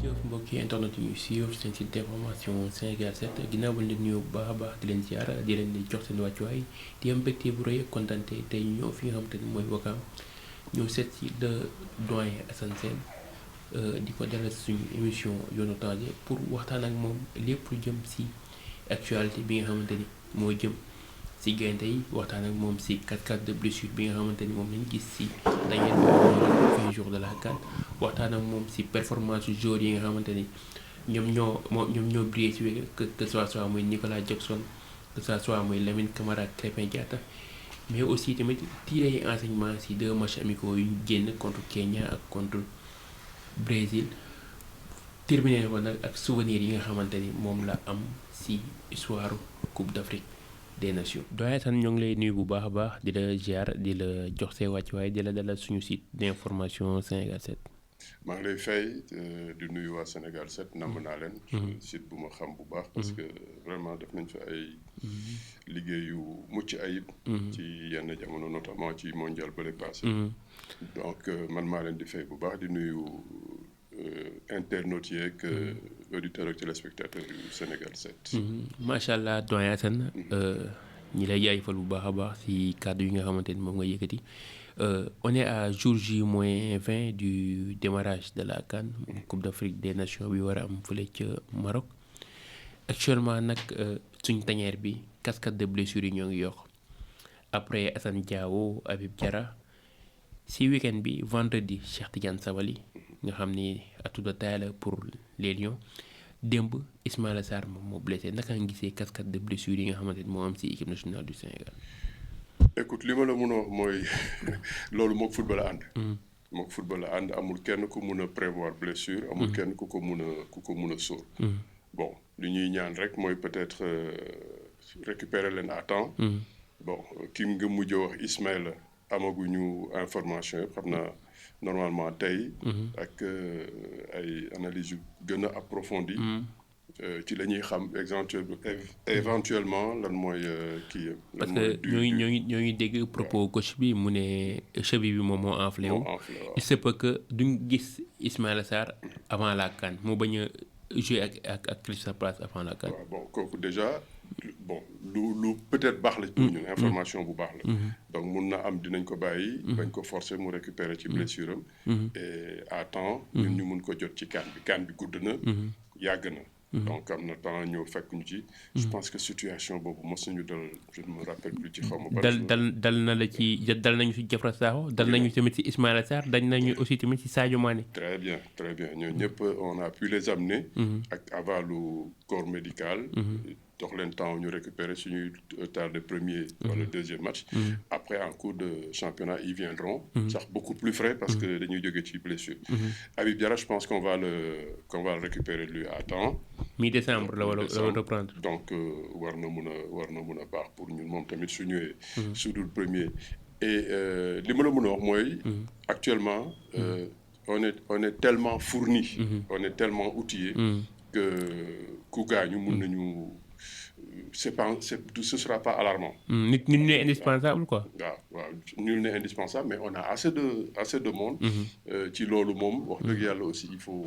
jëf mbokki internet yu suivre seen site d'information Sénégal 7 ginnaaw ba leen nuyu bu baax a baax di leen ziar di leen di jox seen wàccuwaay di am mbégte bu rëy ak kontante tey ñëw fi nga xamante ni mooy Ouakam ñëw seet si le doyen Assane Sène di ko dalal suñu émission yoonu danger pour waxtaan ak moom lépp lu jëm si actualité bi nga xamante ni moo jëm si gaynde yi waxtaan ak moom si cascade de blessure bi nga xamante ni moom lañu gis si dernier fin jour de la CAN waxtaan ak moom si performance joueurs yi nga xamante ni ñoom ñoo brillé si wér que ce soit muy Nicolas Jackson que ce soit muy Lamine Camara ak Krépin Diatta mais aussi tamit tirer enseignement si 2 matchs amicaux yu ñu génn contre Kenya ak contre Brésil terminé ko nag ak souvenir yi nga xamante ni moom la am si histoire Coupe d'Afrique des Nations. doyen Assane ñoo ngi lay nuyu bu baax a baax di la ziar di la jox see wàccuwaay di la dalal suñu site d'information Sénégal 7. maa ngi lay fay di nuyu waa Sénégal 7 namm naa leen. site bu ma xam bu baax. parce que vraiment def nañ fa ay liggéey yu mucc ayib. ci yenn jamono notamment ci mondial bële passé. donc man maa leen di fay bu baax di nuyu internautes yeeg auditeurs ak téléspectateurs yu Sénégal 7. macha allah doyen Assane ñi lay jaajëfal bu baax a baax si kàddu yi nga xamante ni moom nga yëkkati. On est à jour J-20 du démarrage de la CAN Coupe d'Afrique des Nations bi war a am fële ca Maroc actuellement nag suñ tañeer bi cascade de blessures yi ñoo ngi yokk après Assane Diao Habib Diarra si week-end bi vendredi Cheikh Tidiane Sabaly nga xam ni atout de taille la pour les Lions démb Ismaïla Sarr moom moo blessé naka nga gisee cascade de blessures yi nga xamante ni moo am si équipe nationale du Sénégal. écoute li ma la mën a wax mooy loolu mook football a ànd. mook football a ànd amul kenn ku mun a prévoir blessure. amul kenn ku ko mun a sóor. bon li ñuy ñaan rek mooy peut-être récupérer leen à temps. bon ki nga mujj wax Ismaïla amaguñu information yëpp xam naa normalement tey. ak ay analyses yu gën a approfondies. ci la ñuy xam éventuellement lan mooy kii. parce que ñoo ngi dégg propos coach bi mu ne cheville bi moom moo enflé wu. il se peut que duñ gis Ismaïla Sarr avant la CAN mu bañ a jouer ak Crystal Palace avant la CAN. waaw bon kooku déjà bon lu peut-être baax la pour ñun information bu baax la. donc mun na am dinañ ko bàyyi. bañ ko forcer mu récupérer ci blessure am. et à temps ñun ñu mun ko jot ci CAN bi gudd na. yàgg na. donc am na temps ñëw fekk ñu ci. je pense que situation boobu mos nañu dal je ne me rappelle plus ci xaw ma. dal na la ci dal nañu ci Diafra Sakho dal nañu tamit ci Ismaïla Sarr dal nañu aussi tamit ci Sadio Mané. très bien ñooñu ñëpp on a pu les amener. ak avalu corps médical. dox leen temps ñu récupérer suñuy tard de premier wala deuxième match. après en cours de championnat ils viendront. sax beaucoup plus frais parce que dañuy jóge ci blessure. Habib Diarra je pense qu'on va le récupérer lui à temps. mi-décembre la war a reprendre. donc war na mun a baax pour ñun moom tamit su ñëwee. su dul premier et li ma la mën a wax mooy. actuellement on est tellement fourni. on est tellement outillé. que ku gaañu mun nañu. ce sera pas alarmant. nul n'est indispensable quoi. waaw nul n'est indispensable mais on a assez de monde. ci loolu moom wax dëgg yàlla aussi il faut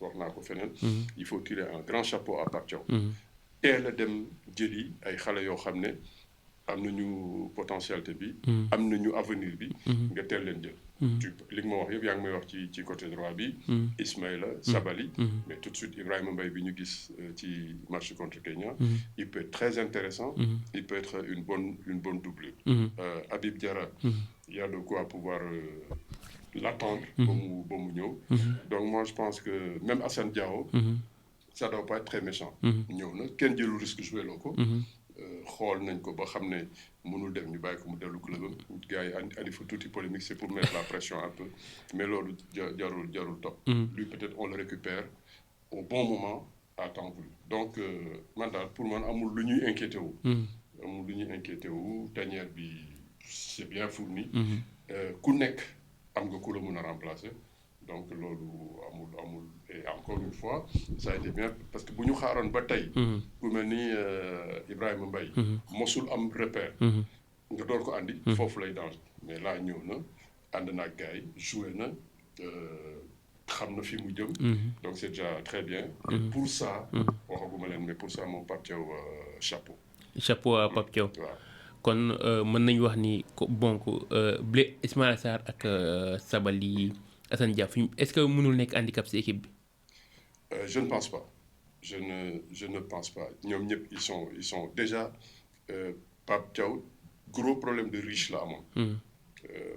wax naa ko feneen. il faut tirer un grand chapeau à Pape Thiaw. teel a dem jëli ay xale yoo xam ne am nañu potentialité bi. am nañu avenir bi. nga teel leen jël. li nga ma wax yëpp yaa ngi may wax ci côté droit bi. Ismaïla Sabaly. mais tout de suite Ibrahima Mbaye bi ñu gis ci match contre Kenya. il peut être très intéressant. il peut être une bonne doublure. Habib Diarra. il y a de quoi pouvoir l'attendre. ba mu ñëw. donc moi je pense que même Assane Diao. ça doit pas être très méchant. ñëw na kenn jëlul risque joué loo ko. xool nañ ko ba xam ne mënul dem ñu bàyyi ko mu dellu club am gars yi andi fa tuuti polémique c'est pour mettre la pression un peu mais loolu jarul topp. lui peut-être on le récupère au bon moment à temps voulu donc man daal pour man amul lu ñuy inquiété wu. tanière bi c'est bien fourni. ku nekk am nga ku la mën a remplacer donc loolu amul et encore une fois ça a été bien parce que bu ñu xaaroon ba tey. ku mel ni Ibrahima Mbaye. mosul am repère. nga door ko andi. foofu lay danger mais là ñëw na ànd na ak gars yi joué na xam na fi mu jëm. donc c'est déjà très bien. et pour ça. waxaguma leen mais pour ça moom Pape Thiaw chapeau. chapeau à Pape Thiaw. waaw kon mën nañu wax ni bon Ismaïla Sarr ak Sabaly Assane Dia est-ce que mënul nekk handicap ci équipe bi. je ne pense pas je ne pense pas ñoom ñëpp ils sont déjà Pape Thiaw gros problème de riche la amoon.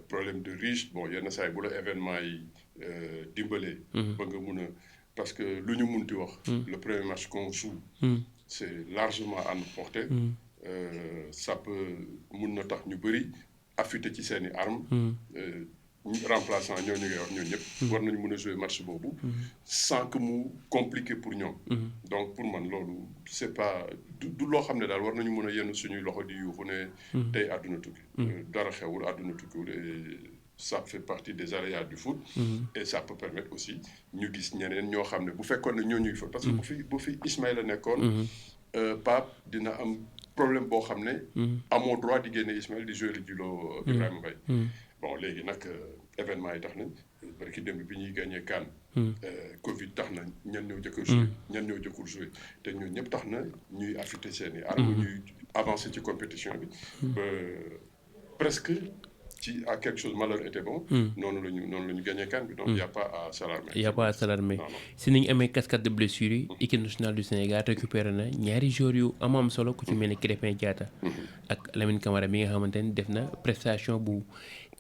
problème de riche bon yenn saa yi bu la événement yi dimbalee. ba nga mun a parce que lu ñu munti wax. le premier match qu'on joue. c'est largement à notre portée. Ça peut mun na tax ñu bëri affûté ci seeni armes. remplaçant ñooñu ngay wax ñooñu ñëpp. war nañu mën a jouer match boobu. sans que mu compliqué pour ñoom. donc pour man loolu c'est pas du loo xam ne daal war nañu mën a yenn suñuy loxo di yuuxu ne. tey àdduna tukki. dara xewul àdduna tukkiwul et ça fait partie des aléas du foot. et ça peut permettre aussi ñu gis ñeneen ñoo xam ne bu fekkoon ne ñooñuy fa. parce que bu fi Ismaïla nekkoon. Pape dina am problème boo xam ne. amoo droit di génne Ismaïla di jouer di loo Ibrahima Mbaye. bon léegi nag événement yi tax na barki démb bi ñuy gagné CAN. Covid tax na ñan ñoo jëkk a joué ñan ñoo jëkkul joué te ñun ñëpp tax na ñuy affûter seeni armes ñuy avancer ci compétition bi. ba presque ci à quelque chose malheur était bon. noonu la ñu gagné CAN bi donc y a pas à s'alarmer. y a pas à s'alarmer si nañu amee cascade de blessures yi. équipe nationale du Sénégal récupéré na ñaari joueurs yu am solo ku ci mel ni Krépin Diatta. ak Lamine Camara mi nga xamante ni def na prestation bu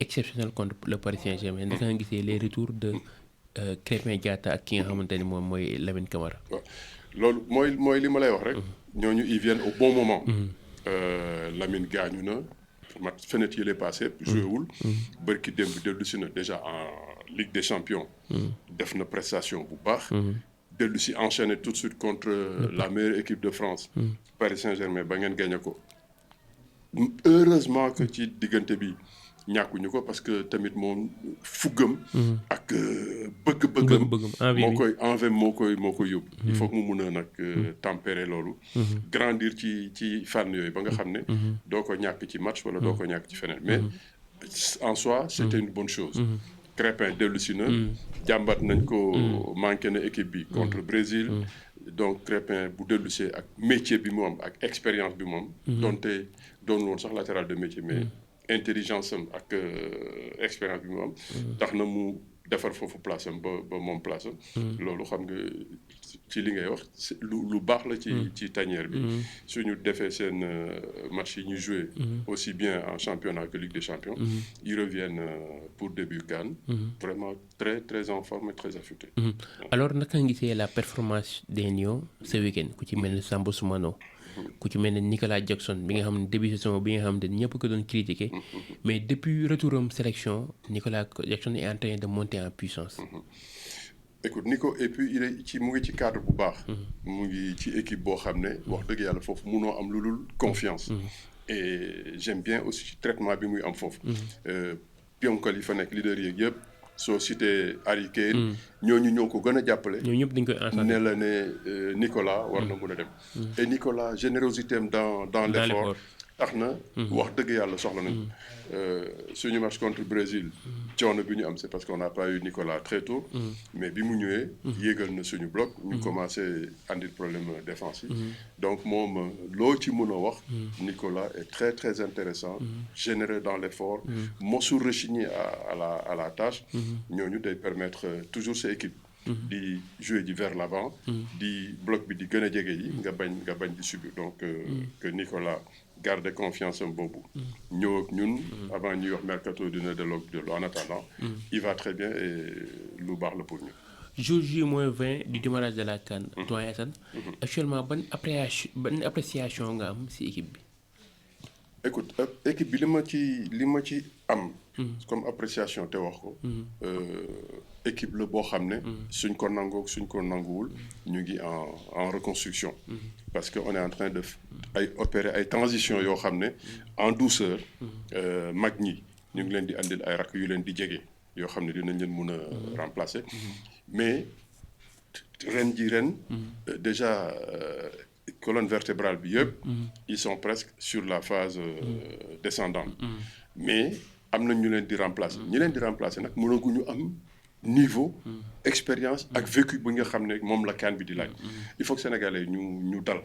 exceptionnelle contre le Paris Saint-Germain naka nga gisee les retours de Krépin Diatta ak ki nga xamante ni moom mooy Lamine Camara. waaw loolu mooy li ma lay wax rek. ñooñu ils viennent au bon moment. Lamine gaañu na. fenêtre yi lay passé joué wul. bërki démb dellu si na déjà en Ligue des Champions. def na prestation bu baax. dellu si enchaîné tout de suite contre la meilleure équipe de France. Paris Saint-Germain ba ngeen gagné ko. heureusement que ci diggante bi ñàkkuñu ko parce que tamit moom fuggam. ak bëgg-bëggam. moo koy yóbbu. il faut que mu mun a nag tempérer loolu. grandir ci fànn yooyu ba nga xam ne. doo ko ñàkk ci match wala doo ko ñàkk ci feneen mais en soi c'était une bonne chose. Krépin dellu si na. jàmbat nañ ko manqué na équipe bi contre Brésil. donc Krépin bu dellu see ak métier bi mu am ak expérience bi mu am. donte doon woon sax latéral de métier mais. intelligence am ak expérience bi mu am. tax na mu defar foofu place am ba moom place am. loolu xam nga ci li ngay wax lu baax la ci tanière bi. suñu defee seen match yi ñu joué. aussi bien en championnat que Ligue des Champions. ils reviennent pour début CAN. vraiment très très en forme et très affûtés. alors naka nga gisee la performance des Lions ce week-end ku ci mel ni Sambou Soumano. ku ci mel ne Nicolas Jackson bi nga xam ne début saison bi nga xam ne ñëpp ko doon critiquer mais depuis retouram sélection Nicolas Jackson est en train de monter en puissance. écoute Nico et puis mu ngi ci cadre bu baax. mu ngi ci équipe boo xam ne wax dëgg yàlla foofu munoo am lu dul confiance. et j'aime bien aussi traitement bi muy am foofu. pionkal yi fa nekk leader yeeg yëpp. soo cité Harry Kane ñooñu ñoo ko gën a jàppale. ñooñu ñëpp dañ koy enchanté ne la ne Nicolas war na mën a dem. et Nicolas générosité am dans l'effort tax na. wax dëgg yàlla soxla nañu. suñu match contre Brésil. coono bi ñu am c'est parce qu'on n'a pas eu Nicolas très tôt. mais bi mu ñëwee. yéegal na suñu bloc. ñu commencé andil problème défensif. donc moom loo ci mën a wax. Nicolas est très très intéressant. généreux dans l'effort. mosul rechigner à la tâche. ñooñu day permettre toujours sa équipe. di jouer di vers l'avant. di bloc bi di gën a jege yi nga bañ di subir donc que Nicolas. garder confiance am boobu. ñëw ak ñun. avant ñuy wax mercato dina delloo en attendant. il va très bien et lu baax la pour ñu. jour J-20 du démarrage de la CAN. doyen Assane. actuellement ban appréciation nga am ci équipe bi. écoute équipe bi li ma ci am. comme appréciation te wax ko. équipe la boo xam ne. suñ ko nangoo suñ ko nanguwul. ñu ngi en reconstruction. parce que on est en train de opérer ay transitions yoo xam ne en douceur. mag ñi ñu ngi leen di andil ay rakk yu leen di jege yoo xam ne dinañ leen mun a remplacer mais ren déjà colonne vertébrale bi yëpp ils sont presque sur la phase descendante mais am na ñu leen di remplacer ñi leen di remplacer nag mënaguñu am niveau expérience ak vécu bi nga xam ne moom la CAN bi di laaj il faut que sénégalais ñu dal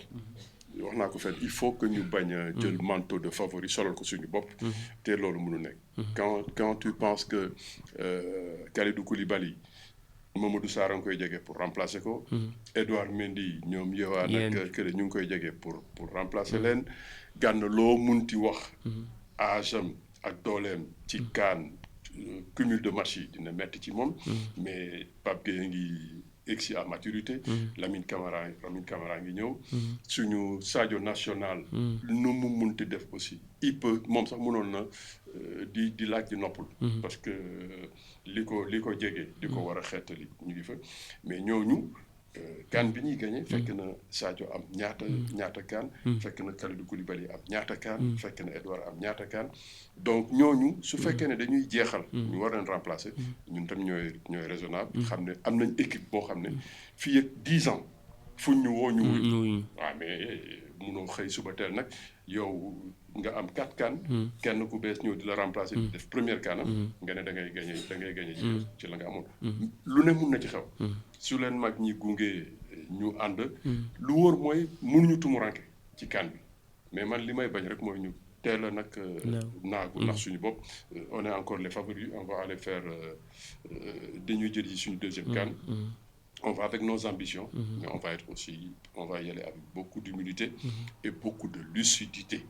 wax naa ko fenn il faut que ñu bañ a jël manteau de favori solal ko suñu bopp te loolu mënu nekk quand tu penses que Kalidou Koulibaly Mamadou Sarr a ngi koy jege pour remplacer ko Edouard Mendy ñoom Yohan ak kële ñu ngi koy jege pour remplacer leen Gana loo munti wax âge am ak dooleem ci CAN cumul de match yi dina metti ci moom mais Pape Gueye ngi egsi à maturité Lamine Camara ngi ñëw suñu Sadio national nu mu munti def aussi il peut moom sax mënoon na di laaj di noppul parce que li ko jege di ko war a xeetali ñu ngi fa mais ñooñu CAN bi ñuy gagné fekk na Sadio am ñaata CAN fekk na Kalidou Koulibaly am ñaata CAN fekk na Edouard am ñaata CAN donc ñooñu su fekkee ne dañuy jeexal ñu war leen remplacer ñun tam ñooy raisonnable xam ne am nañ équipe boo xam ne fii ak 10 ans fuñ ñu woo ñu waaw mais munoo xëy suba teel nag yow nga am 4 CAN kenn ku bees ñëw di la remplacer def première CANam nga ne da ngay gagné ci la nga amoon lu ne mun na ci xew su leen mag ñi gunge ñu ànd lu wóor mooy mënuñu tumuranke ci CAN bi mais man li may bañ rek mooy ñu teel a nag naagu ndax suñu bopp on est encore les favoris on va aller faire dañuy jël ci suñu deuxième CAN on va avec nos ambitions mais on va y aller avec beaucoup d'humilité et beaucoup de lucidité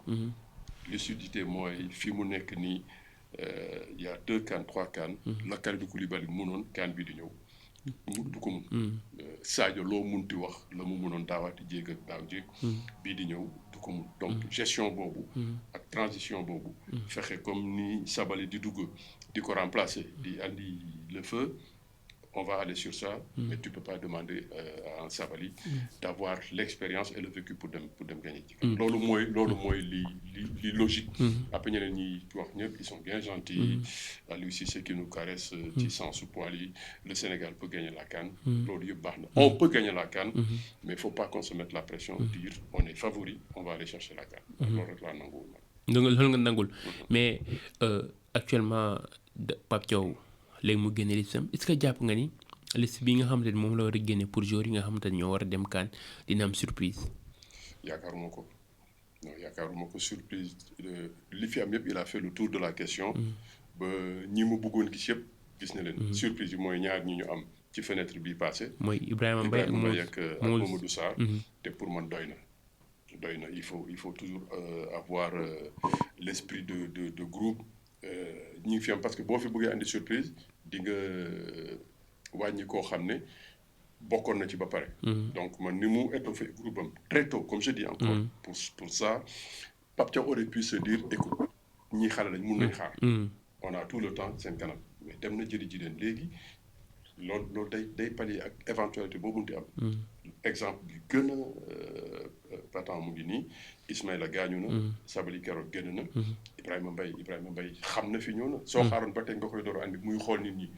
lucidité mooy fi mu nekk nii il y a 2 CAN 3 CAN la Kalidou Koulibaly mënoon CAN bi di ñëw du ko mun Sadio loo munti wax la mu mënoon daawaati jéeg ak daaw jéeg bii di ñëw du ko mun donc gestion boobu ak transition boobu fexe comme ni Sabaly di dugg di ko remplacer di andi le feu on va aller sur ça mais tu peux pas demander à un Sabaly d'avoir l'expérience et le vécu pour dem gagner ci loolu mooy li logique après ñeneen ñi wax ñëpp ils sont bien gentils Aliou Cissé qui nous caresse ci sensu poil yi le Sénégal peut gagner la CAN loolu yëpp baax na on peut gagner la CAN mais il faut pas qu'on se mette la pression dire on est favori on va aller chercher la CAN loolu rek laa nanguwul loolu nga nangul mais actuellement Pape Thiaw léegi mu génne listam est-ce que jàpp nga ni liste bi nga xamante ni moom la war a génne pour joueurs yi nga xamante ni ñoo war a dem CAN dina am surprise. yaakaaruma ko surprise li fi am yëpp il a fait le tour de la question. ba ñi mu bëggoon gis yëpp gis na leen. surprise bi mooy ñaar ñi ñu am ci fenêtre bii passé. mooy Ibrahima Mbaye ak Mamadou Sarr. te pour man doy na il faut toujours avoir l'esprit de groupe. ñi ngi fi am parce que boo fi bëggee andi surprise di nga wàññi koo xam ne bokkoon na ci ba pare. donc man ni mu étoffé groupe am très tôt comme je dis encore. pour ça Pape Thiaw aurait pu se dire écoute ñii xale lañ mun nañ xaar. on a tout le temps seen kanam mais dem na jëli ji leen léegi loolu day pallier ak éventualité boobu munti am. exemple bi gën a patent mu ngi nii Ismaïla gaañu na. Sabaly keroog génn na. Ibrahima Mbaye xam na fi ñëw na. soo xaaroon ba tey nga koy door andi muy xool nit ñi.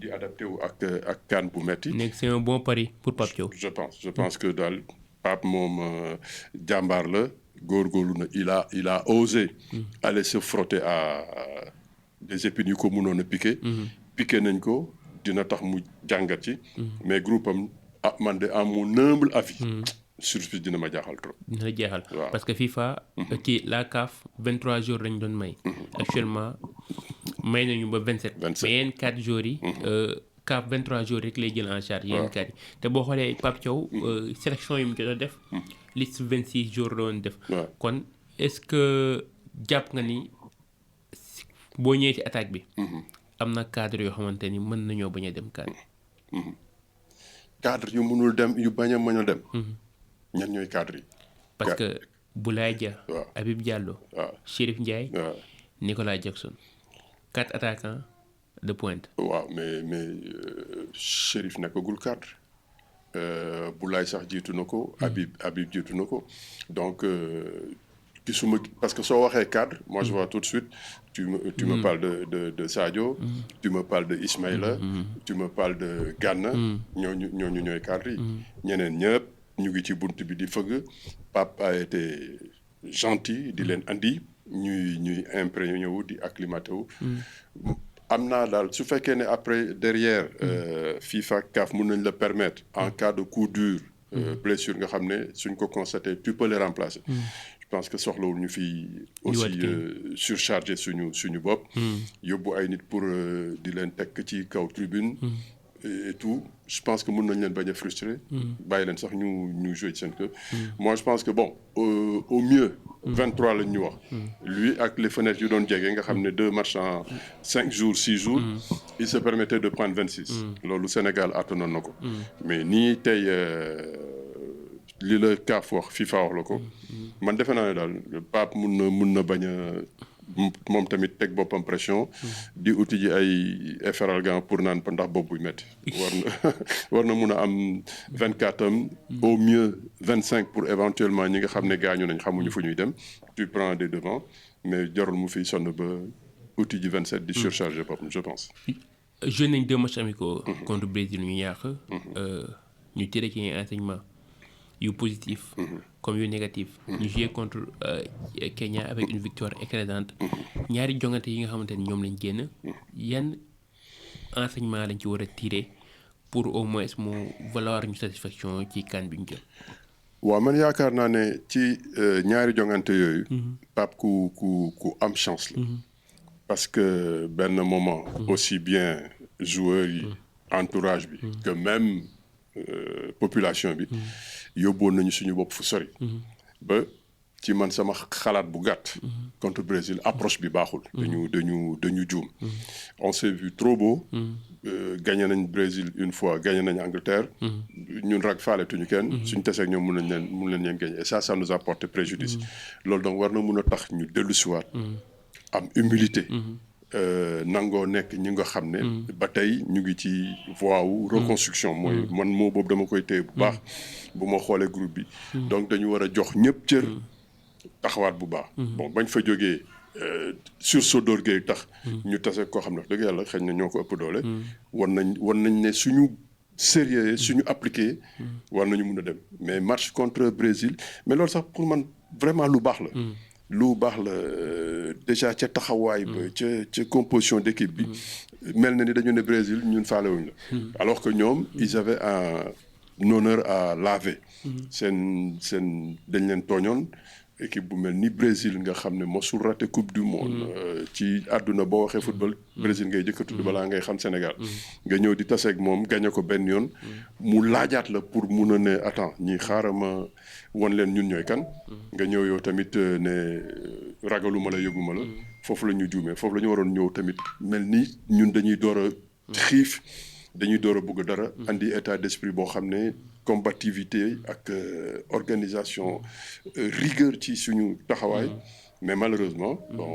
di adapté wu ak CAN bu metti. nekk c'est un bon pari pour Pape Thiaw. je pense que daal Pape moom jàmbaar la góorgóorlu na il a osé. aller se frotter à des épines yu ko mënoon a piqué. piqué nañ ko dina tax mu jàngat ci. mais groupe am man de à mon humble avis. surprise dina ma jaaxal trop. dina la jeexal parce que FIFA. la CAF 23 jours lañ doon may. actuellement may nañu ba 27. mais yenn 4 jours yi. CAF 23 jours rek lay jël en charge. yenn 4 yi te boo xoolee Pape Thiaw. sélection yi mu jot a def. liste 26 jours la doon def. kon est-ce que jàpp nga ni boo ñëwee ci attaque bi. am na cadre yoo xamante ni mën nañoo bañ a dem CAN. cadre yu mënul dem yu bañ a mën a dem. ñan ñooy cadre yi. parce que Boulaye Dia. Habib Diallo. Chérif Ndiaye. Nicolas Jackson. 4 attaquants de pointe. waaw mais Chérif nekkagul cadre. Boulaye sax jiitu na ko. Habib jiitu na ko donc gisuma parce que soo waxee cadre moi je vois tout de suite tu me parles de Sadio tu me parles de Ismaïla tu me parles de Gana ñooñu ñooy cadre yi ñeneen ñëpp ñu ngi ci bunt bi di fëgg Pape a été gentil di leen andi ñuy imprégné wu di acclimaté wu am naa daal su fekkee ne après derrière FIFA CAF mën nañ la permettre en cas de coup dur blessure nga xam ne suñ ko constaté tu peux les remplacer je pense que soxlawul ñu fi aussi surcharger suñu bopp yóbbu ay nit pour di leen tekk ci kaw tribune et tout je pense que mën nañ leen bañ a frustré bàyyi leen sax ñu jouer ci seen kër moi je pense que bon au mieux 23 lañ ñu wax lui ak les fenêtres yu doon jege nga xam ne 2 matchs en 5 jours 6 jours il se permettait de prendre 26 loolu Sénégal attanoon na ko mais nii tey li la CAF wax FIFA wax la ko man defe naa ne daal Pape mun na bañ a moom tamit teg boppam pression di uti ji ay efferalgan pour naan ndax bopp buy métti war na mun a am 24 am au mieux 25 pour éventuellement ñi nga xam ne gaañu nañ xamuñu fu ñuy dem tu prends des devants mais jarul mu fiy sonn ba uti ji 27 di surcharger boppam je pense. joué nañ 2 matchs amicaux contre Brésil ñu yàq ñu tiré ci enseignement yu positif comme yu négatif ñu joué contre Kenya avec une victoire écrasante ñaari jongante yi nga xamante ni ñoom lañ génn yan enseignement lañ ci war a tirer pour au moins mu valoir ñu satisfaction ci CAN bi ñu jël. waaw man yaakaar naa ne ci ñaari jongante yooyu Pape ku am chance la parce que benn moment aussi bien joueurs yi entourage bi que même population bi yóbboon nañu suñu bopp fu sori ba ci man sama xalaat bu gàtt contre Brésil approche bi baaxul dañu juum on s'est vu trop beau gagné nañ Brésil une fois gagné nañ Angleterre ñun rag faaletuñu kenn suñ teseeg ñoom mun leen leen gagné et ça nous a porté préjudice loolu donc war na mun a tax ñu dellu siwaat am humilité nangoo nekk ñi nga xam ne ba tey ñu ngi ci voie wu reconstruction mooy man moo boobu dama koy téye bu baax bu ma xoolee groupe bi donc dañu war a jox ñëpp cër taxawaat bu baax bon bañ fa jógee sursaut d'orgueil tax ñu tase koo xam ne wax dëgg yàlla xëy na ñoo ko ëpp doole war nañ ne suñu sérieux suñu appliqué war nañu mun a dem mais match contre Brésil mais loolu sax pour man vraiment lu baax la déjà ca taxawaay ba ca composition d'équipe bi mel na ni dañu ne Brésil ñun faalewuñ la alors que ñoom ils avaient un honneur à laver seen dañ leen tooñoon équipe bu mel ni Brésil nga xam ne mosul raté coupe du monde ci àdduna boo waxee football Brésil ngay jëkk a tudd balaa ngay xam Sénégal nga ñëw di taseeg moom gagné ko benn yoon mu laajaat la pour mun a ne attends ñi xaaral ma won leen ñun ñooy kan nga ñëw yow tamit ne ragaluma la yëguma la foofu la ñu juumee foofu la ñu waroon ñëw tamit mel ni ñun dañuy door a xiif dañuy door a bëgg dara andi état d'esprit boo xam ne combativité ak organisation rigueur ci suñu taxawaay mais malheureusement bon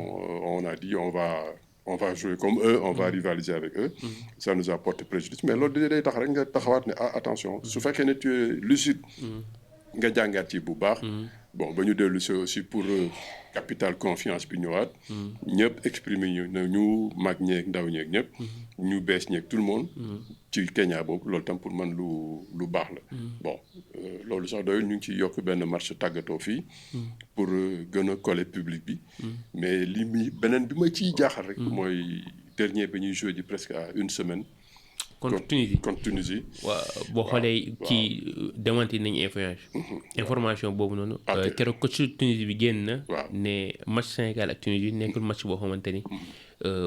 on a dit on va jouer comme eux on va rivaliser avec eux ça nous a porté préjudice mais loolu day tax rek nga taxawaat ne attention su fekkee ne tu es lucide nga jàngaat ci bu baax bon ba ñu dellu si aussi pour capital confiance bi ñëwaat ñëpp exprimer ñu mag ñeeg ndaw ñeeg ñëpp ñu bees ñeeg tout le monde ci Kenya boobu loolu tam pour man lu baax la bon loolu sax doyul ñu ngi ciy yokk benn match tàggatoo fii pour gën a coller public bi mais li muy beneen bi ma ciy jaaxal rek mooy dernier bi ñuy joué ji presque à une semaine contre Tunisie waaw boo xoolee ci démenti nañu information boobu noonu keroog coach Tunisie bi génn na ne match Sénégal ak Tunisie nekkul match boo xamante ni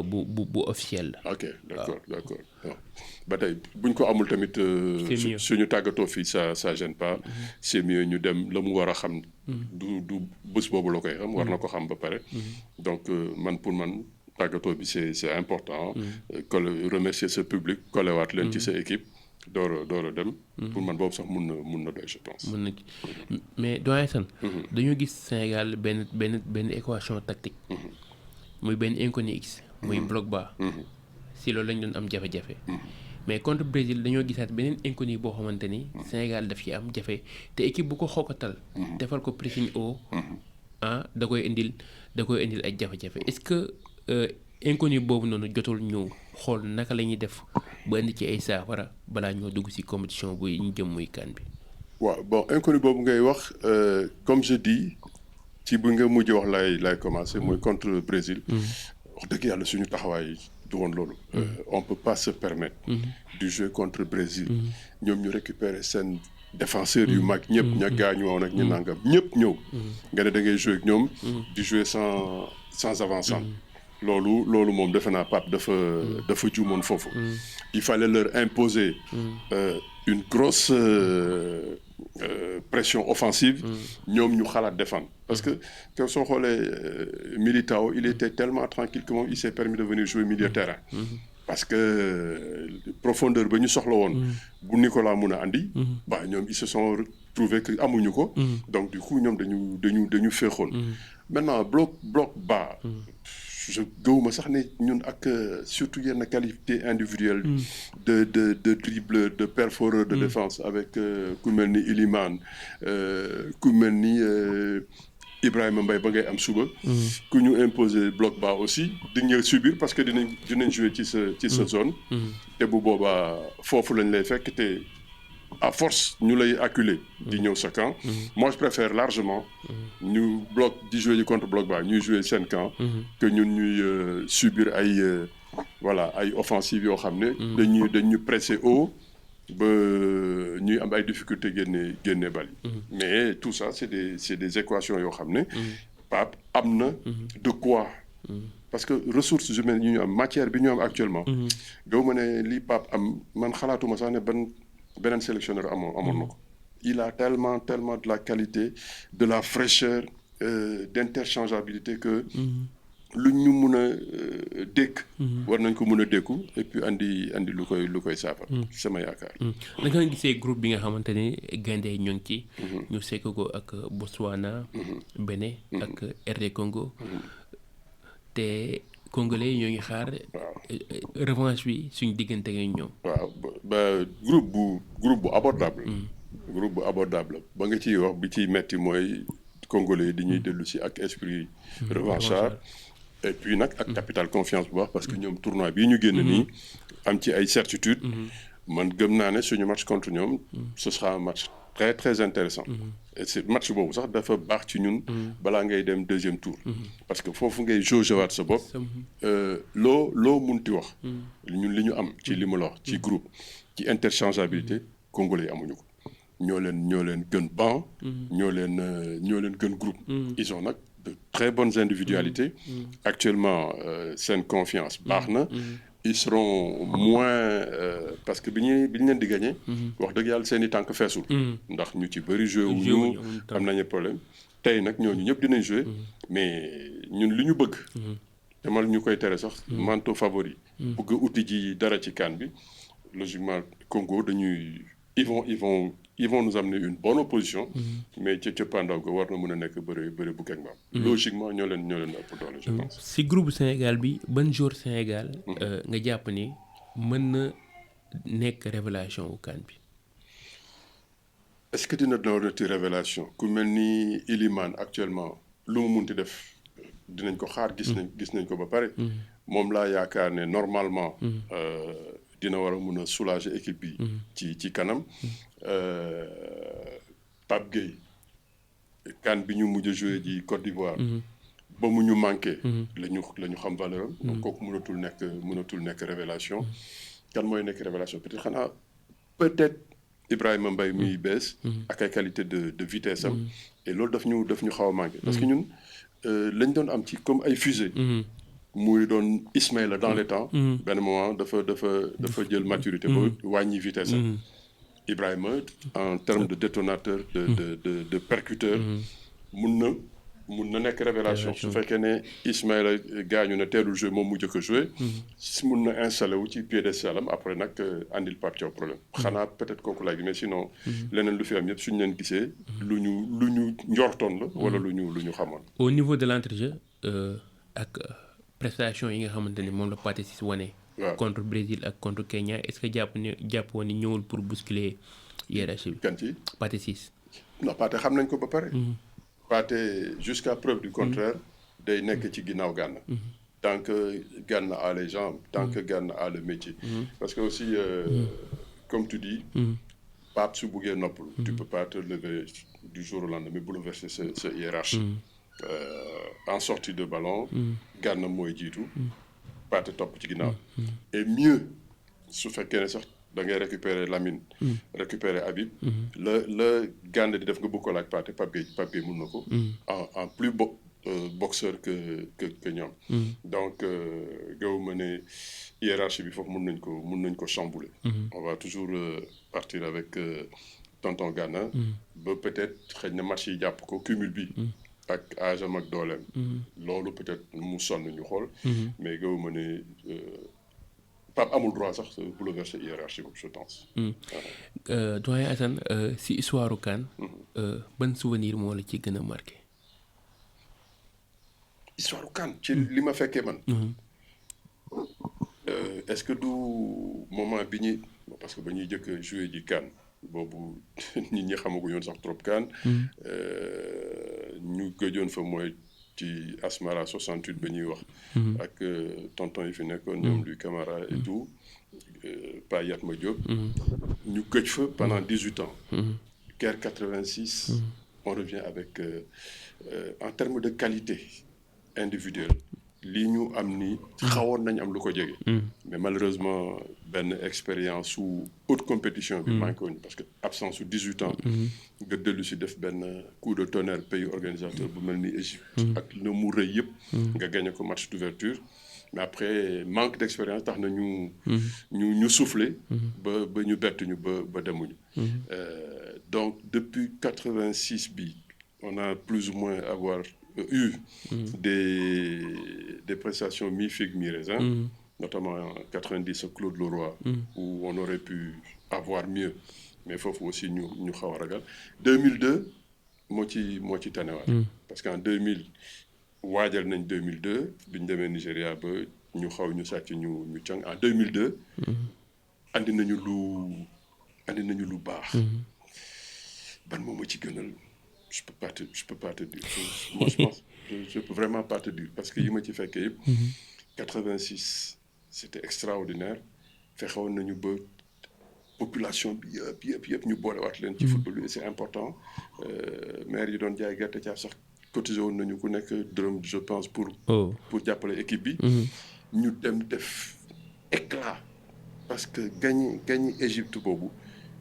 bu officiel la ok d'accord ba tey buñ ko amul tamit suñu tàggatoo fii ça gêne pas c'est mieux ñu dem la mu war a xam du bés boobu la koy xam war na ko xam ba pare donc pour man tàggatoo bi c'est important remercier ce public kolewaat leen ci sa équipe door a dem pour man boobu sax mun na doy je pense mun na mais doyen Sane dañoo gis Sénégal benn équation tactique muy benn inconnu X muy bloc bas si loolu lañ doon am jafe-jafe mais contre Brésil dañoo gisaat beneen inconnu boo xamante ni Sénégal daf ci am jafe te équipe bu ko xokkatal defal ko pressing haut da koy indil ay jafe-jafe est-ce que inconnu boobu noonu jotul ñu xool naka la ñuy def ba indi ci ay saafara balaa ñoo dugg ci compétition bu ñu jëm muy CAN bi. waaw bon inconnu boobu ngay wax comme je dis ci bu nga mujj wax lay commencer mooy contre Brésil. wax dëgg yàlla suñu taxawaay du woon loolu. on peut pas se permettre. de jouer contre Brésil. ñoom ñu récupérer seen défenseurs yu mag ñëpp ña gaañu woon ak ñu nangam ñëpp ñëw. nga ne da ngay jouer ak ñoom. di jouer sans avant-centre. loolu moom defe naa Pape dafa juumoon foofu. il fallait leur imposer une grosse pression offensive. ñoom ñu xalaat défendre. parce que soo xoolee Militao il était tellement tranquille que moom il s'est permis de venir jouer milieu de terrain. parce que profondeur ba ñu soxla woon. bu Nicolas mun a andi. ba ñoom ils se sont retrouvés que amuñu ko. donc du coup ñoom dañu féexoon. maintenant bloc bas. je gëwuma sax ne ñun ak surtout yenn qualité individuelle. de dribbleur de perforeur de défense avec ku mel ni Iliman ku mel ni Ibrahima Mbaye ba ngay am suba. ku ñu imposer bloc bas aussi di ñëw subir parce que dinañ jouer ci sa zone. te bu boobaa foofu lañ lay fekk te à force ñu lay acculer di ñëw sa camp. moi je préfère largement ñu bloc di jouer contre bloc bas ñuy jouer seen camp. que ñun ñuy subir ay offensives yoo xam ne. dañuy presser haut ba ñuy am ay difficultés génne bal yi. mais tout ça c'est des équations yoo xam ne. Pape am na de quoi. parce que ressources humaines yi ñu am matière bi ñu am actuellement. gaw ma ne lii Pape am man xalaatuma sax ne beneen sélectionneur amoon na ko. il a tellement de la qualité de la fraîcheur d'interchangeabilité que lu ñu mun a dékk. war nañ ko mun a dékku et puis andi lu koy saafara. sama yaakaar. da nga gisee groupe bi nga xamante ni gaynde ñoo ngi ci. ñu sekk ko ak Botswana. Bénin ak RD Congo. te Congolais ñoo ngi xaar. revanche bi suñu diggante ak ñoom. waaw ba groupe bu abordable. groupe bu abordable ba nga ciy wax bi ciy metti mooy Congolais di ñuy dellu si ak esprit revanchard. et puis nag ak capital confiance bu baax parce que ñoom tournoi bii ñu génn nii. am ci ay certitudes. man gëm naa ne suñu match contre ñoom. ce sera un match très très intéressant. et c'est match boobu sax dafa baax ci ñun. balaa ngay dem deuxième tour. parce que foofu ngay jaugewaat sa bopp. loo munti wax. ñun li ñu am ci li mu la wax ci groupe ci interchangeabilité congolais amuñu ko. ñoo leen gën banc. ñoo leen gën groupe. ils ont nag de très bonnes individualités. actuellement seen confiance baax na. ils seront moins parce que bi ñu leen di gagné. wax dëgg yàlla seen i tànk feesul. ndax ñu ci bëri joué wuñu am nañu problème. tey nag ñooñu ñëpp dinañ joué. mais ñun li ñu bëgg. te man ñu koy tere sax. manteau favori. bëgg uti ji dara ci CAN bi logiquement Congo ils vont nous amener une bonne opposition. mais ca cëppaandaw ga war na mën a nekk bëri bu kek mbaam. logiquement ñoo leen ëpp doole je pense. si groupe Sénégal bi ban joueur Sénégal. nga jàpp ni mën na nekk révélation wu CAN bi. est-ce que dina doonati révélation ku mel ni Iliman actuellement lu mu munti def dinañ ko xaar gis nañ ko ba pare. moom laa yaakaar ne normalement. dina war a mun a soulager équipe bi. ci kanam. Pape Gueye CAN bi ñu mujj a joué ji Côte d'Ivoire. ba mu ñu manqué. la ñu xam valeur am. donc kooku mënatul nekk révélation. kan mooy nekk révélation peut-être Ibrahima Mbaye muy bees. ak ay qualité de vitesse am. et loolu daf ñu xaw a manqué. parce que ñun lañ doon am ci comme ay fusée. muy doon Ismaïla dans les temps. benn moment dafa jël maturité ba wàññi vitesse am. Ibrahima en termes de détonateur de percuteur. mun na nekk révélation su fekkee ne Ismaïla gaañu na teelul joué moom mu jëkk a joué. mun na installé wu ci piédestal am après nag andil Pape Thiaw problème. xanaa peut-être kooku laaj mais sinon. leneen lu fi am yëpp suñu leen gisee. lu ñu njortoon la. wala lu ñu xamoon. au niveau de l'entrejeu ak prestation yi nga xamante ni moom la Pathé Ciss wane. contre Brésil ak contre Kenya est-ce que jàppoon ni ñëwul pour bousculer hiérarchie bi. kan ci Pathé Ciss. non Pathé xam nañ ko ba pare. Pathé jusqu'à preuve du contraire day nekk ci ginnaaw Gana. Tant que Gana a les jambes, tant que Gana a le métier. Parce que aussi comme tu dis. Pape su buggee noppalu. Tu peux pas te lever du jour au lendemain bouleverser sa hiérarchie. En sortie de ballon. Gana mooy jiitu. Pathé topp ci ginnaaw. Et mieux su fekkee ne sax da ngay récupérer Lamine. récupérer Habib. la Gana di def nga bëgg ko laaj Pathé Pape Gueye mun na ko. en plus boxeur que ñoom. Donc gëwuma ne hiérarchie bi foofu mun nañ ko chambouler. On va toujours partir avec tonton Gana. ba peut-être xëy na match yi jàpp ko cumul bi. ak âge am ak dooleem. loolu peut-être mu sonn ñu xool. mais gëwuma ne Pape amul droit sax bouleverser hiérarchie boobu je pense. doyen Assane si histoire CAN. ban souvenir moo la ci gën a marqué. histoire CAN ci li ma fekkee man. Est-ce que du moment bi ñuy parce que ba ñuy jëkk joué ji CAN boobu nit ñi xamaguñu woon sax trop CAN. ñu gëjoon fa mooy ci Asmara 68 ba ñuy wax. ak tonton yi fi nekkoon ñoom Louis Camara et tout Pa Yatma Diop. ñu gëj fa pendant 18 ans. Caire 86. On revient avec en termes de qualité individuelle lii ñu am ni xawoon nañ am lu ko jege. mais malheureusement benn expérience su haute compétition bi manqué woon parce que absence su 18 ans. nga dellu si def benn coup de tonnerre pays organisateur bu mel ni Égypte. ak na mu rëy yëpp. nga gagné ko match d'ouverture mais après manque d'expérience tax na ñu soufflé. ba ñu bett ñu ba demuñu. donc depuis 86 bi on a plus ou moins eu des prestations mi-figue mi-raisin, notamment en 90 Claude Leroy, où on aurait pu avoir mieux, mais il faut aussi ñu xaw a ragal. 2002 moo ci tanewaat. Parce qu'en 2000 waajal nañ 2002 bi ñu demee Nigéria ba ñu sàcc ñu càng en 2002. andi nañu lu baax. ban moom moo ci gënal. Je peux pas te dire. Moi, je peux vraiment pas te dire parce que yi ma ci fekkee yëpp. 86 c'était extraordinaire fexewoon nañu ba population bi yëpp ñu boolewaat leen ci football bi et c'est important maire yi doon jaay gerte caaf sax cotisé woon nañu ku nekk dërëm je pense pour jàppale équipe bi. ñu dem def éclat parce que gagner Égypte boobu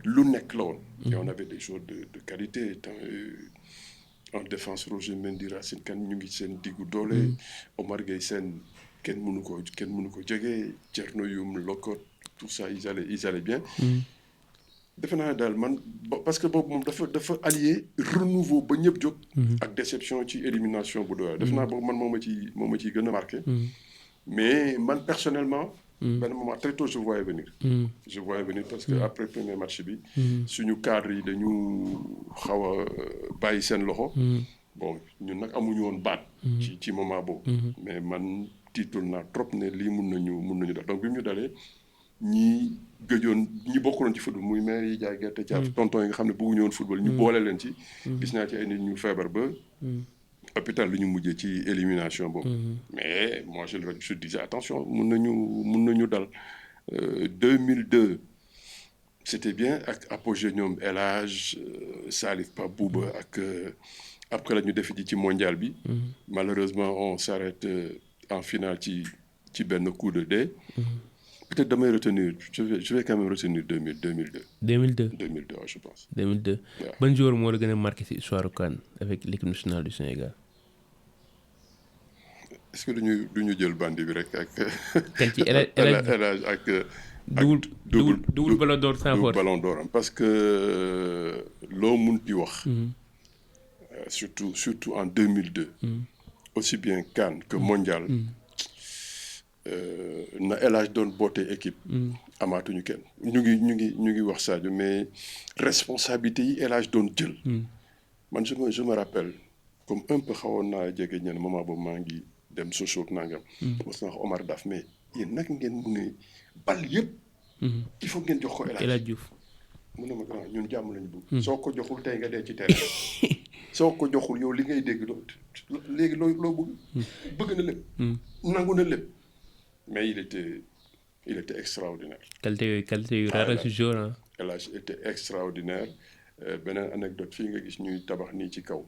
lu nekk la woon. et on avait des joueurs de qualité. En défense Roger Mendy Racine Kane ñu ngi seen diggu doole. Omar Gueye Sène kenn mënu ko jege Thierno Youm Lokot tout ça ils allaient bien. defe naa daal man parce que boobu moom dafa allier renouveau ba ñëpp jóg. ak déception ci élimination bu doy. defe naa boobu man moo ma ciy gën a marqué. mais man personnellement. benn moment très tôt je voyais venir parce que après premier match bi. suñu cadre yi dañu xaw a bàyyi seen loxo. bon ñun nag amuñu woon baat. ci moment boobu. mais man tiitul naa trop ne lii mun nañu def donc bi mu ñu dalee ñi bokkuloon ci football muy maire yi jaay gerte caaf. tonton yi nga xam ne bëgguñu woon football. ñu boole leen ci. gis naa ci ay nit ñu feebar ba. hôpital lu ñu mujjee ci élimination boobu. mais moi je disais attention mun nañu dal. 2002 c'était bien ak apogée ñoom El Hadj Salif Pape Bouba ak après la ñu defi ci mondial bi. malheureusement on s'arrête en finale ci benn coup de dé. peut-être damay retenir je vais quand même retenir 2002. 2002 ouais, je pense. 2002 ban joueur moo la gën a marqué ci histoire CAN avec l'équipe nationale du Sénégal. est-ce que duñu jël bandi bi rek ak. kan ci El Hadj ak. double ballon d'or sans faute. ballon d'or parce que loo munti wax. surtout en 2002. aussi bien CAN que mondial. na El Hadj doon boote équipe. amaatuñu kenn ñu ngi wax Sadio mais responsabilité yi El Hadj doon jël. man je me rappelle comme un peu xawoon naa jege ñenn moment boobu maa ngi dem Sochaux nangam. mos naa wax Omar Daf mais yéen nag ngeen mu ne bal yëpp. il faut ngeen jox ko El Hadj Diouf. mu ne ma grand ñun jàmm lañu bëgg. soo ko joxul tey nga dee ci terrain. soo ko joxul yow li ngay dégg léegi loo bëgg na lépp. nangu na lépp mais il était extraordinaire. qualité yu rare ci jour ah. El Hadj était extraordinaire beneen anecdote fii nga gis ñuy tabax nii ci kaw.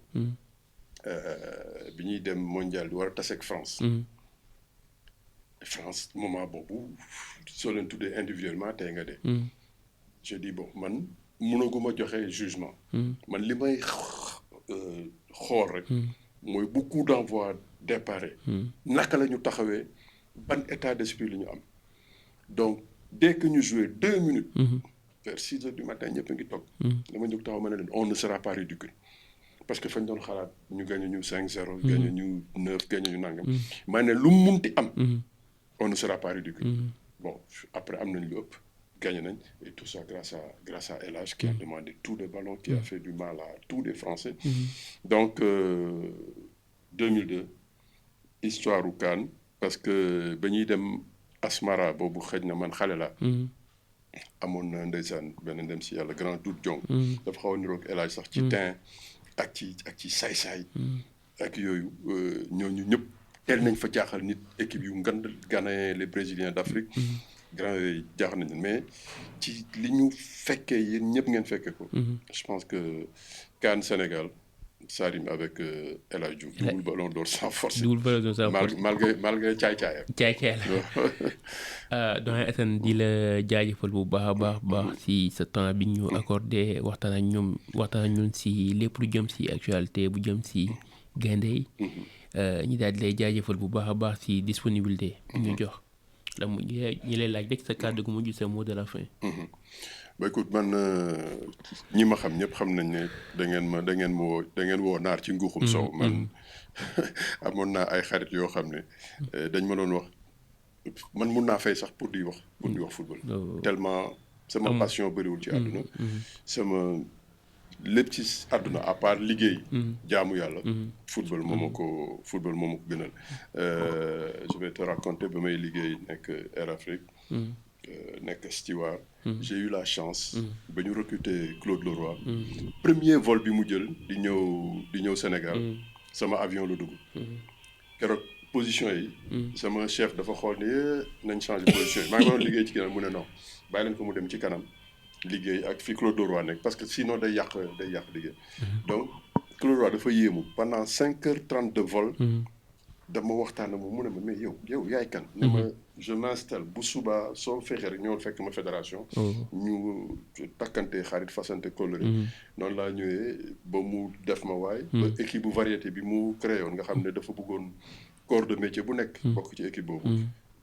bi ñuy dem mondial di war a tase ak France. France moment boobu soo leen tuddee individuellement tey nga de. je dis bon man mënaguma joxe jugement. man li may xool rek. mooy bu coup d'envoi déparé. naka la ñu taxawee ban état d'esprit la ñu am donc dès que ñu joué 2 minutes. vers 6 heures du matin ñëpp a ngi toog. dama jóg taxaw ma ne leen on ne sera pas ridicule parce que fañ doon xalaat ñu gagné ñu 5-0. gagné ñu 9 gagné ñu nangam. maa ne lu mu munti am. on ne sera pas ridicule. Bon après am nañ lu ëpp gagné nañ et tout ça grâce à El Hadj qui a demandé tous les ballons qui a fait du mal à tous les Français. Donc 2002 histoire u CAN parce que ba ñuy dem Asmara boobu xëj na man xale la. amoon na ndeysaan benn dem si yàlla grand Doudou Diong. dafa xaw a niroog El Hadj sax ci teint ak ci saay-saay. ak yooyu ñooñu ñëpp teel nañ fa jaaxal nit équipe yu ngand Ghanéens les Brésiliens d'Afrique. grand yooyu jaaxal nañ mais ci li ñu fekkee yéen ñëpp ngeen fekkee ko. je pense que CAN Sénégal Salim avec El Hadj Diouf. double ballon d'or sans force. malgré caay-caayam. caay-caay la doyen Assane di la jaajëfal bu baax a baax si sa temps bi ñu accordé waxtaan ak ñun si lépp lu jëm si actualité bu jëm si gaynde yi. ñi daal di lay jaajëfal bu baax a baax si disponibilité bi ñu jox la mu ñi lay laaj rek sa kàddu gu mujj sa mot de la fin. ba écoute man ñi ma xam ñëpp xam nañ ne da ngeen woo naar ci nguuxum soow man amoon naa ay xarit yoo xam ne dañ ma doon wax man mun naa fay sax pour di wax football. tellement sama passion bëriwul ci àdduna. sama lépp ci àdduna à part liggéey. jaamu yàlla. football moo ma ko gënal. je vais te raconter ba may liggéey nekk Air Afrique. nekk steward. j'ai eu la chance. ba ñu recruter Claude Leroy. premier vol bi mu jël di ñëw Sénégal. sama avion la dugg. keroog position yi. sama chef dafa xool ni nañ changer position yi maa ngi doon liggéey ci kanam mu ne non bàyyi leen ko mu dem ci kanam liggéey ak fi Claude Leroy nekk parce que sinon day yàq liggéey. donc Claude Leroy dafa yéemu pendant 5h30 de vol. dama waxtaan ak moom mu ne ma mais yow yaay kan. ne ma je m'installe bu subaa soo fexee rek ñëwal fekk ma fédération. ñu takkante xarit fasante kóllëre. noonu laa ñëwee ba mu def ma waay. ba équipe bu variété bi mu créé woon nga xam ne dafa bëggoon corps de métier bu nekk. bokk ci équipe boobu.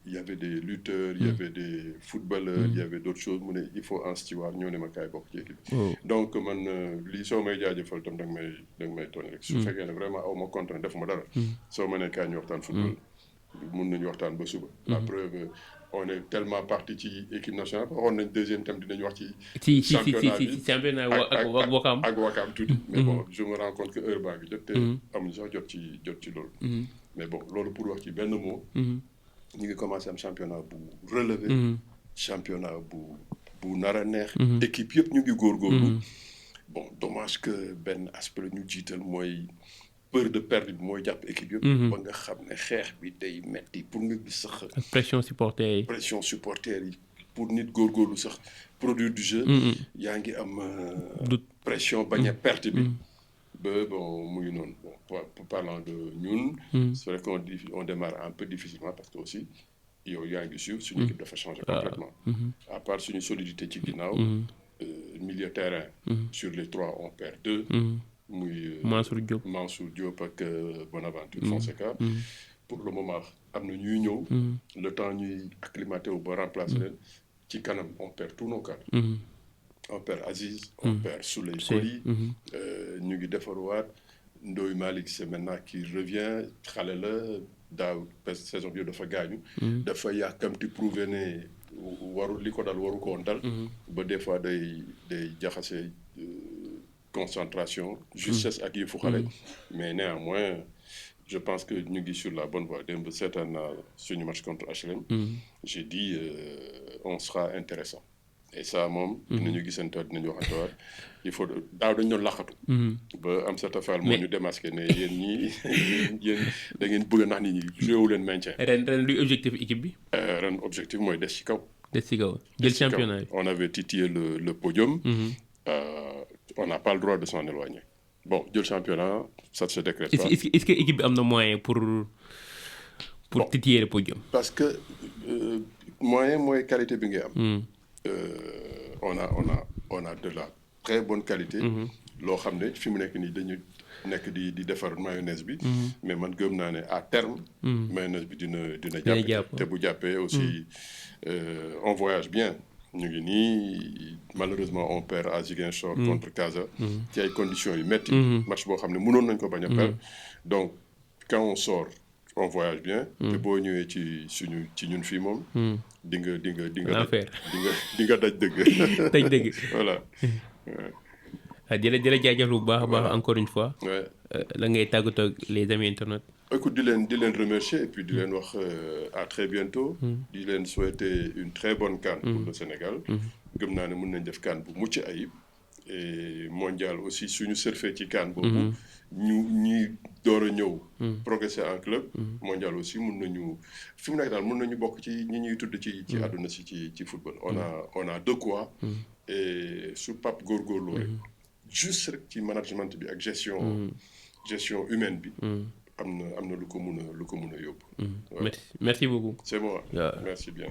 il y avait des lutteurs il y avait des footballeurs il y avait d'autres choses mu ne il faut un steward ñëw ne ma kaay bokk ci équipe donc man lii soo may jaajëfal tam danga may tooñ rek su fekkee ne vraiment aw ma contrainte defuma dara soo ma ne kaay ñu waxtaan football mun nañu waxtaan ba suba la preuve on est tellement parti ci équipe nationale waxoon nañ deuxième thème dinañ wax ci championnat ak Wakaam tuuti mais bon je me rends compte que heure baa ngi jot te amuñu sax jot ci loolu mais bon loolu pour wax ci benn mot ñu ngi commencé am championnat bu relevé. championnat bu nar a neex. équipe yëpp ñu ngi góorgóorlu. bon dommage que benn aspect la ñu jiital mooy peur de perdre bi mooy jàpp équipe yëpp. ba nga xam ne xeex bi day metti pour nga gis sax. pression supporter yi. pour nit góorgóorlu sax produire du jeu. yaa ngi am pression bañ a perte bi. bon muy noonu bon parlant de ñun. c'est vrai qu'on démarre un peu difficilement parce que aussi yow yaa ngi suivre suñu équipe dafa changer complètement à part suñu solidité ci ginnaaw milieu terrain sur les 3 on perd 2 muy Mansour Diop ak Bonaventure Fonseca pour le moment am na ñuy ñëw le temps ñuy acclimaté wu ba remplacer leen ci kanam on perd tous nos cadres on perd Aziz on perd Souley Koli ñu ngi defaruwaat Ndoye Malick c'est maintenant qui revient xale la daaw parce que saison bi dafa gaañu dafa yàkkamti prouver ne li ko dal waru ko woon dal ba des fois day jaxase concentration justesse ak yëfu xale mais néanmoins je pense que ñu ngi sur la bonne voie démb seetaan naa suñu match contre HLM j'ai dit on sera intéressant et ça moom dinañu gisantewaat dinañu waxantewaat il faut daaw dañu doon laqatu ba Amsatou Fall moo ñu démasqué ne yéen ñii yéen da ngeen bëgg a nax nit ñi joué wu leen maintien. ren luy objectif équipe bi. ren objectif mooy des ci kaw. des ci kaw jël championnat bi. on avait titillé le podium. On n'a pas le droit de s'en éloigner. Bon jël championnat ça ne se décrète pas. est-ce que équipe bi am na moyen pour titiller le podium. parce que moyen mooy qualité bi ngay am. on a de la très bonne qualité. loo xam ne fi mu nekk nii dañu nekk di defar mayonnaise bi. mais man gëm naa ne à terme. mayonnaise bi dina jàpp te bu jàppee aussi on voyage bien. ñu ngi nii malheureusement on perd à Ziguinchor contre Casa. ci ay conditions yu métti. match boo xam ne mënoon nañ ko bañ a perdre. donc quand on sort on voyage bien. te boo ñëwee ci ñun fii moom. di nga daj dëgg. daj dëgg. voilà. di la jaajëfal bu baax a baax encore une fois. la ngay tàggatoo ak les amis internautes. écoute di leen remercier et puis di leen wax à très bientôt. di leen souhaiter une très bonne CAN pour le Sénégal. gëm naa ne mën nañ def CAN bu mucc ayib. et mondial aussi suñu surfee ci CAN boobu. ñuy door a ñëw. progresser en club. mondial aussi mën nañu fi mu nekk daal mën nañu bokk ci ñi ñuy tudd ci àdduna si ci football. on a de quoi. et su Pape góorgóorlu rek. juste rek ci management bi ak gestion humaine bi. am na lu ko mun a yóbbu. Merci beaucoup. C'est moi. Merci bien.